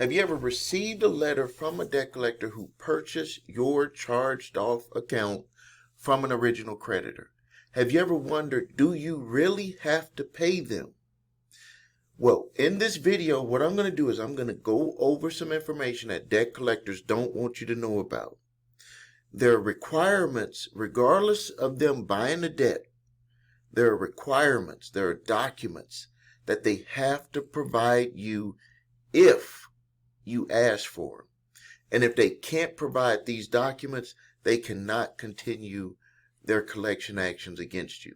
Have you ever received a letter from a debt collector who purchased your charged off account from an original creditor? Have you ever wondered, do you really have to pay them? Well, in this video, what I'm going to do is I'm going to go over some information that debt collectors don't want you to know about. There are requirements, regardless of them buying the debt. There are requirements, there are documents that they have to provide you if you ask for them. And if they can't provide these documents, they cannot continue their collection actions against you.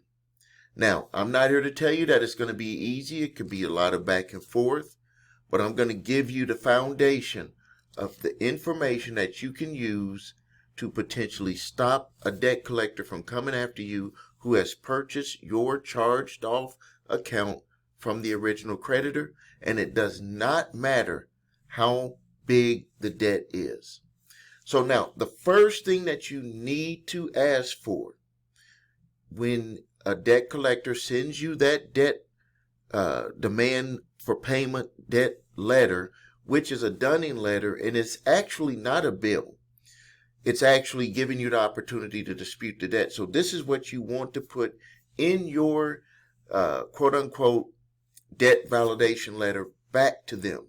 Now, I'm not here to tell you that it's going to be easy. It could be a lot of back and forth, but I'm going to give you the foundation of the information that you can use to potentially stop a debt collector from coming after you who has purchased your charged off account from the original creditor, and it does not matter how big the debt is. So now, the first thing that you need to ask for when a debt collector sends you that debt demand for payment debt letter, which is a dunning letter, and it's actually not a bill. It's actually giving you the opportunity to dispute the debt. So this is what you want to put in your quote-unquote debt validation letter back to them.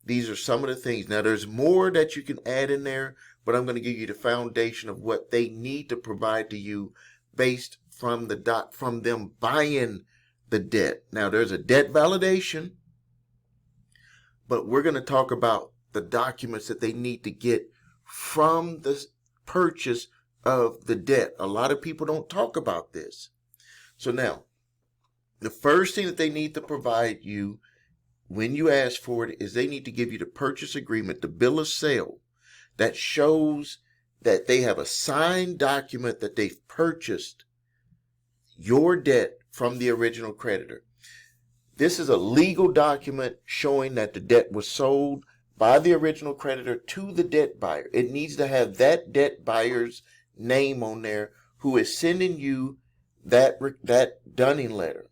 These are some of the things. Now, there's more that you can add in there, but I'm going to give you the foundation of what they need to provide to you based from them buying the debt. Now, there's a debt validation, but we're going to talk about the documents that they need to get from the purchase of the debt. A lot of people don't talk about this. So now, the first thing that they need to provide you when you ask for it is they need to give you the purchase agreement, the bill of sale, that shows that they have a signed document that they've purchased your debt from the original creditor. This is a legal document showing that the debt was sold by the original creditor to the debt buyer. It needs to have that debt buyer's name on there who is sending you that dunning letter.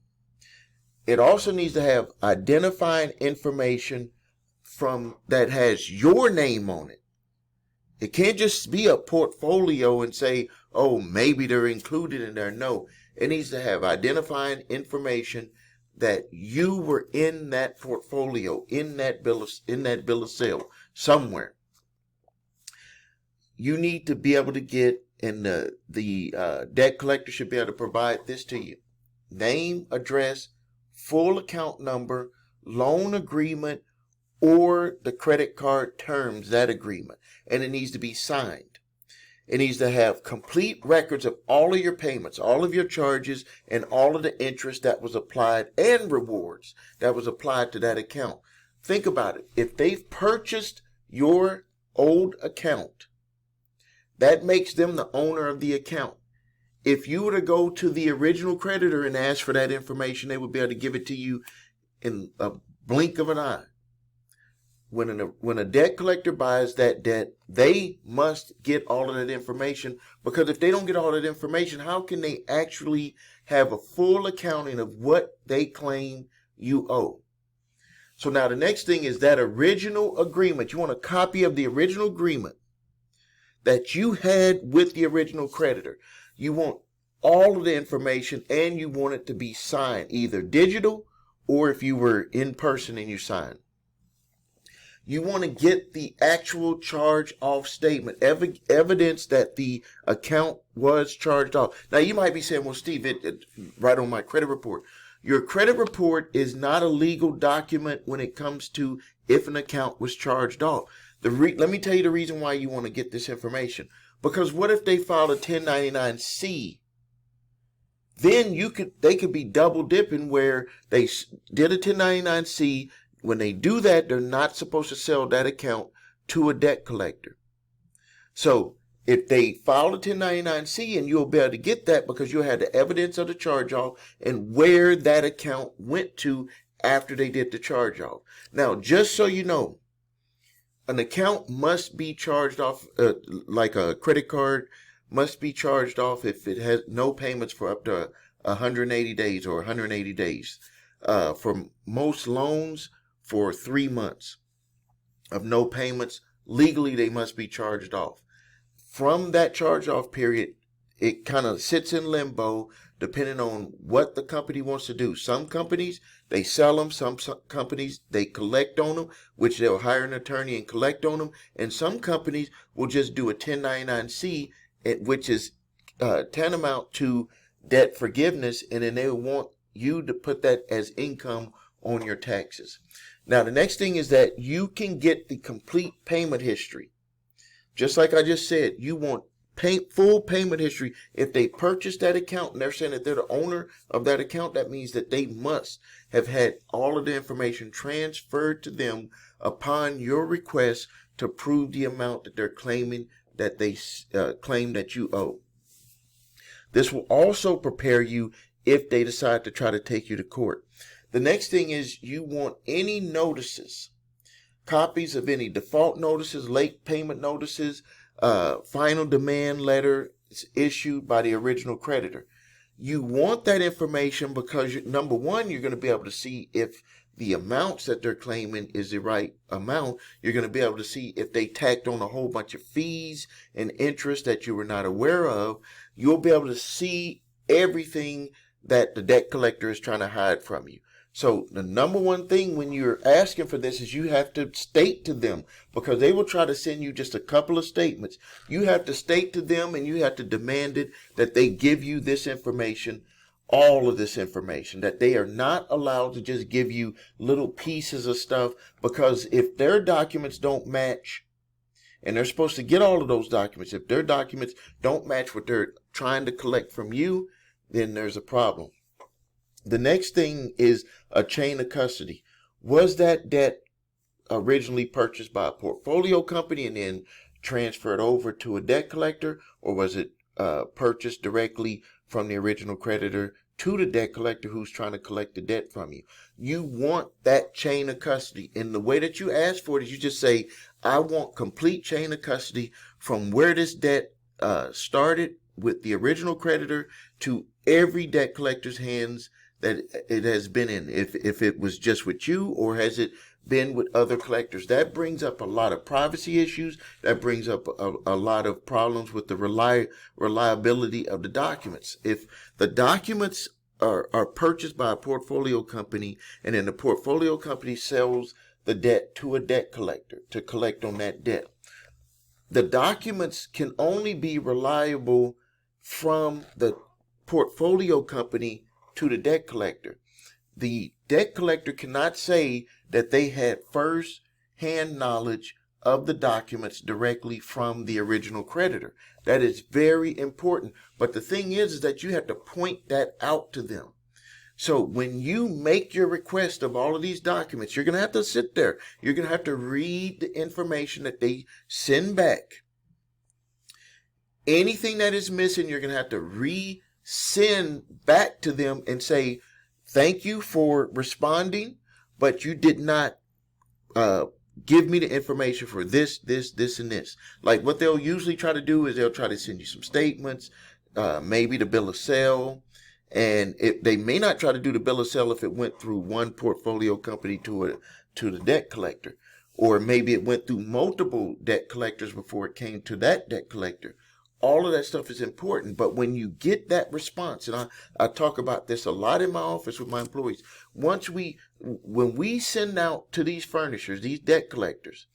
It also needs to have identifying information that has your name on it. It can't just be a portfolio and say, oh, maybe they're included in there. No, it needs to have identifying information that you were in that portfolio, in that bill of sale somewhere. You need to be able to get, and the debt collector should be able to provide this to you: name, address, full account number, loan agreement, or the credit card terms, that agreement. And it needs to be signed. It needs to have complete records of all of your payments, all of your charges, and all of the interest that was applied and rewards that was applied to that account. Think about it. If they've purchased your old account, that makes them the owner of the account. If you were to go to the original creditor and ask for that information, they would be able to give it to you in a blink of an eye. When a debt collector buys that debt, they must get all of that information, because if they don't get all that information, how can they actually have a full accounting of what they claim you owe? So now the next thing is that original agreement. You want a copy of the original agreement that you had with the original creditor. You want all of the information, and you want it to be signed, either digital or if you were in person and you signed. You want to get the actual charge off statement, evidence that the account was charged off. Now, you might be saying, well, Steve, it right on my credit report. Your credit report is not a legal document when it comes to if an account was charged off. Let me tell you the reason why you want to get this information. Because what if they filed a 1099-C? Then they could be double dipping, where they did a 1099-C. When they do that, they're not supposed to sell that account to a debt collector. So if they file a 1099-C, and you'll be able to get that because you had the evidence of the charge-off and where that account went to after they did the charge-off. Now, just so you know, an account must be charged off, like a credit card must be charged off if it has no payments for up to 180 days or 180 days. For most loans, for 3 months. of no payments, legally they must be charged off. From that charge off period, it kind of sits in limbo depending on what the company wants to do. Some companies, they sell them. Some companies, they collect on them, which they'll hire an attorney and collect on them. And some companies will just do a 1099-C, which is tantamount to debt forgiveness, and then they want you to put that as income on your taxes. Now, the next thing is that you can get the complete payment history. Just like I just said, you want full payment history. If they purchase that account and they're saying that they're the owner of that account, that means that they must have had all of the information transferred to them upon your request to prove the amount that they're claiming that they claim that you owe. This will also prepare you if they decide to try to take you to court. The next thing is you want any notices, copies of any default notices, late payment notices, final demand letter issued by the original creditor. You want that information because, number one, you're going to be able to see if the amounts that they're claiming is the right amount. You're going to be able to see if they tacked on a whole bunch of fees and interest that you were not aware of. You'll be able to see everything that the debt collector is trying to hide from you. So the number one thing when you're asking for this is you have to state to them, because they will try to send you just a couple of statements. You have to state to them and you have to demand it that they give you this information, all of this information, that they are not allowed to just give you little pieces of stuff, because if their documents don't match, and they're supposed to get all of those documents, if their documents don't match what they're trying to collect from you, then there's a problem. The next thing is a chain of custody. Was that debt originally purchased by a portfolio company and then transferred over to a debt collector, or was it purchased directly from the original creditor to the debt collector who's trying to collect the debt from you? You want that chain of custody. And the way that you ask for it is you just say, I want complete chain of custody from where this debt started with the original creditor to every debt collector's hands that it has been in, if it was just with you or has it been with other collectors. That brings up a lot of privacy issues. That brings up a lot of problems with the reliability of the documents. If the documents are purchased by a portfolio company and then the portfolio company sells the debt to a debt collector to collect on that debt, the documents can only be reliable from the portfolio company to the debt collector. The debt collector cannot say that they had first-hand knowledge of the documents directly from the original creditor. That is very important. But the thing is that you have to point that out to them. So when you make your request of all of these documents, you're going to have to sit there. You're going to have to read the information that they send back. Anything that is missing, you're going to have to send back to them and say, thank you for responding, but you did not give me the information for this, and this. Like what they'll usually try to do is they'll try to send you some statements, maybe the bill of sale. And they may not try to do the bill of sale if it went through one portfolio company to the debt collector. Or maybe it went through multiple debt collectors before it came to that debt collector. All of that stuff is important, but when you get that response, and I talk about this a lot in my office with my employees, when we send out to these furnishers, these debt collectors,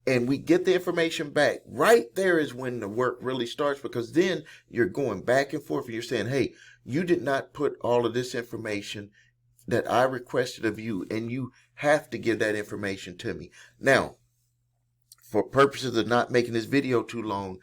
and we get the information back, right there is when the work really starts, because then you're going back and forth and you're saying, hey, you did not put all of this information that I requested of you, and you have to give that information to me. Now, for purposes of not making this video too long,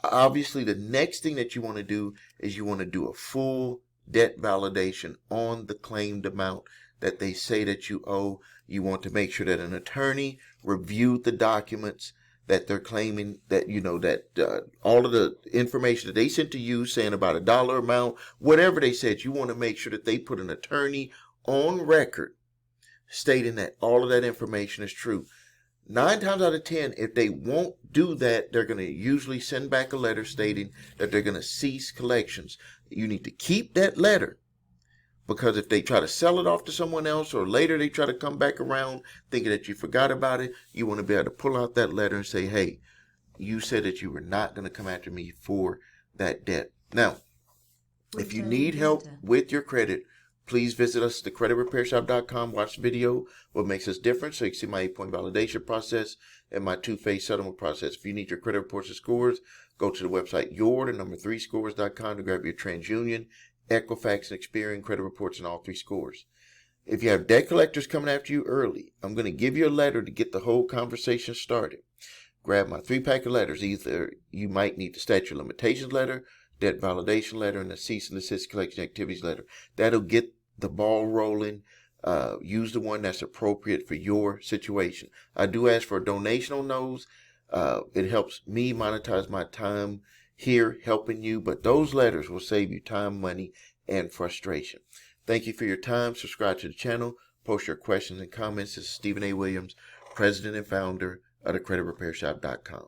obviously, the next thing that you want to do is you want to do a full debt validation on the claimed amount that they say that you owe. You want to make sure that an attorney reviewed the documents that they're claiming, that, that all of the information that they sent to you saying about a dollar amount, whatever they said, you want to make sure that they put an attorney on record stating that all of that information is true. 9 times out of 10, if they won't do that, they're going to usually send back a letter stating that they're going to cease collections. You need to keep that letter, Because if they try to sell it off to someone else or later they try to come back around thinking that you forgot about it, you want to be able to pull out that letter and say, hey, you said that you were not going to come after me for that debt. Now, if you need help with your credit, please visit us at thecreditrepairshop.com. Watch the video, what makes us different, so you can see my 8-point validation process and my 2-phase settlement process. If you need your credit reports and scores, go to the website your3scores.com to grab your TransUnion, Equifax, and Experian credit reports and all 3 scores. If you have debt collectors coming after you early, I'm going to give you a letter to get the whole conversation started. Grab my 3-pack of letters. Either you might need the statute of limitations letter, debt validation letter, and the cease and desist collection activities letter. That'll get the ball rolling. Use the one that's appropriate for your situation. I do ask for a donation on those. It helps me monetize my time here helping you, but those letters will save you time, money, and frustration. Thank you for your time. Subscribe to the channel. Post your questions and comments. This is Stephen A. Williams, President and Founder of thecreditrepairshop.com.